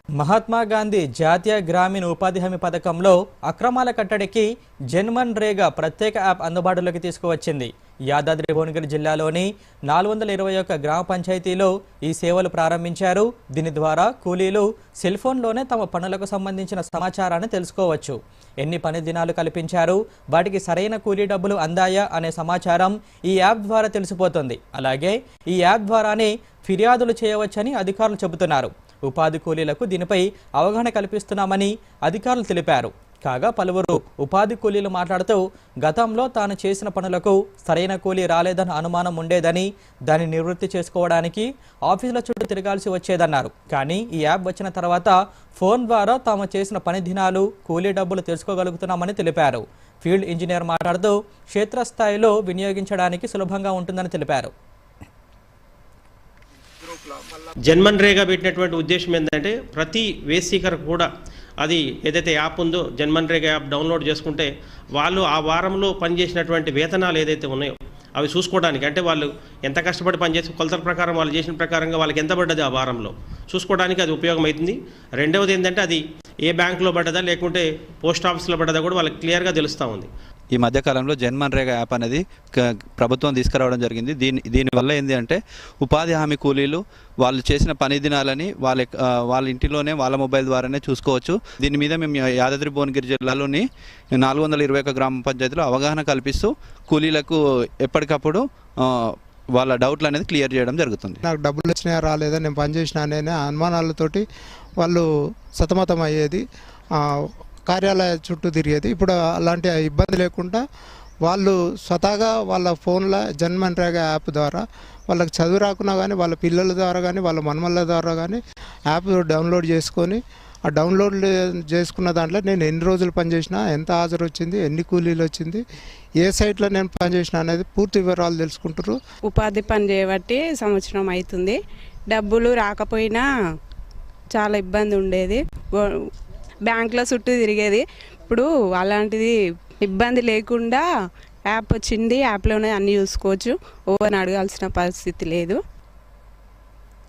మహాత్మా గాంధీ జాతీయ గ్రామీణ ఉపాధి హామీ పథకంలో అక్రమాల కట్టడికి జన్మన్రేగా ప్రత్యేక యాప్ అందుబాటులోకి తీసుకువచ్చింది. యాదాద్రి భువనగిరి జిల్లాలోని 421 గ్రామ పంచాయతీలో ఈ సేవలు ప్రారంభించారు. దీని ద్వారా కూలీలు సెల్ ఫోన్లోనే తమ పనులకు సంబంధించిన సమాచారాన్ని తెలుసుకోవచ్చు. ఎన్ని పని దినాలు కల్పించారు, వాటికి సరైన కూలీ డబ్బులు అందాయా అనే సమాచారం ఈ యాప్ ద్వారా తెలిసిపోతుంది. అలాగే ఈ యాప్ ద్వారానే ఫిర్యాదులు చేయవచ్చని అధికారులు చెబుతున్నారు. ఉపాధి కూలీలకు దీనిపై అవగాహన కల్పిస్తున్నామని అధికారులు తెలిపారు. కాగా పలువురు ఉపాధి కూలీలు మాట్లాడుతూ గతంలో తాను చేసిన పనులకు సరైన కూలీ రాలేదని అనుమానం ఉండేదని, దాన్ని నివృత్తి చేసుకోవడానికి ఆఫీసుల చుట్టూ తిరగాల్సి వచ్చేదన్నారు. కానీ ఈ యాప్ వచ్చిన తర్వాత ఫోన్ ద్వారా తాము చేసిన పని దినాలు, కూలీ డబ్బులు తెలుసుకోగలుగుతున్నామని తెలిపారు. ఫీల్డ్ ఇంజనీర్ మాట్లాడుతూ క్షేత్రస్థాయిలో వినియోగించడానికి సులభంగా ఉంటుందని తెలిపారు. జన్మన్రేగా పెట్టినటువంటి ఉద్దేశం ఏంటంటే ప్రతి వేసీకర్ కూడా అది ఏదైతే యాప్ ఉందో జన్మన్రేగా యాప్ డౌన్లోడ్ చేసుకుంటే వాళ్ళు ఆ వారంలో పనిచేసినటువంటి వేతనాలు ఏదైతే ఉన్నాయో అవి చూసుకోవడానికి, అంటే వాళ్ళు ఎంత కష్టపడి పనిచేసి కొలతల ప్రకారం వాళ్ళు చేసిన ప్రకారంగా వాళ్ళకి ఎంత పడ్డది ఆ వారంలో చూసుకోవడానికి అది ఉపయోగమవుతుంది. రెండవది ఏంటంటే అది ఏ బ్యాంకులో పడ్డదా లేకుంటే పోస్ట్ ఆఫీస్లో పడ్డదా కూడా వాళ్ళకి క్లియర్గా తెలుస్తూ ఉంది. ఈ మధ్యకాలంలో జన్మన్రేగా యాప్ అనేది ప్రభుత్వం తీసుకురావడం జరిగింది. దీనివల్ల ఏంటి అంటే ఉపాధి హామీ కూలీలు వాళ్ళు చేసిన పని దినాలని వాళ్ళ ఇంటిలోనే వాళ్ళ మొబైల్ ద్వారానే చూసుకోవచ్చు. దీని మీద మేము యాదాద్రి భువనగిరి జిల్లాలోని 421 గ్రామ పంచాయతీలో అవగాహన కల్పిస్తూ కూలీలకు ఎప్పటికప్పుడు వాళ్ళ డౌట్లు అనేది క్లియర్ చేయడం జరుగుతుంది. నాకు డబ్బులు వచ్చినాయా రాలేదా, నేను పనిచేసిన అనే అనుమానాలతోటి వాళ్ళు సతమతం అయ్యేది, కార్యాలయ చుట్టూ తిరిగేది. ఇప్పుడు అలాంటి ఇబ్బంది లేకుండా వాళ్ళు స్వతహాగా వాళ్ళ ఫోన్లో జన్మన్రేగా యాప్ ద్వారా వాళ్ళకి చదువు రాకున్నా కానీ వాళ్ళ పిల్లల ద్వారా కానీ వాళ్ళ మనమళ్ళ ద్వారా కానీ యాప్ డౌన్లోడ్ చేసుకొని ఆ డౌన్లోడ్ చేసుకున్న దాంట్లో నేను ఎన్ని రోజులు పనిచేసినా, ఎంత హాజరు వచ్చింది, ఎన్ని కూలీలు వచ్చింది, ఏ సైట్లో నేను పనిచేసిన అనేది పూర్తి వివరాలు తెలుసుకుంటారు. ఉపాధి పని చేయబట్టి సంవత్సరం అవుతుంది. డబ్బులు రాకపోయినా చాలా ఇబ్బంది ఉండేది, బ్యాంకులో చుట్టూ తిరిగేది. ఇప్పుడు అలాంటిది ఇబ్బంది లేకుండా యాప్ వచ్చింది. యాప్లోనే అన్నీ చూసుకోవచ్చు, ఓవర్ని అడగాల్సిన పరిస్థితి లేదు.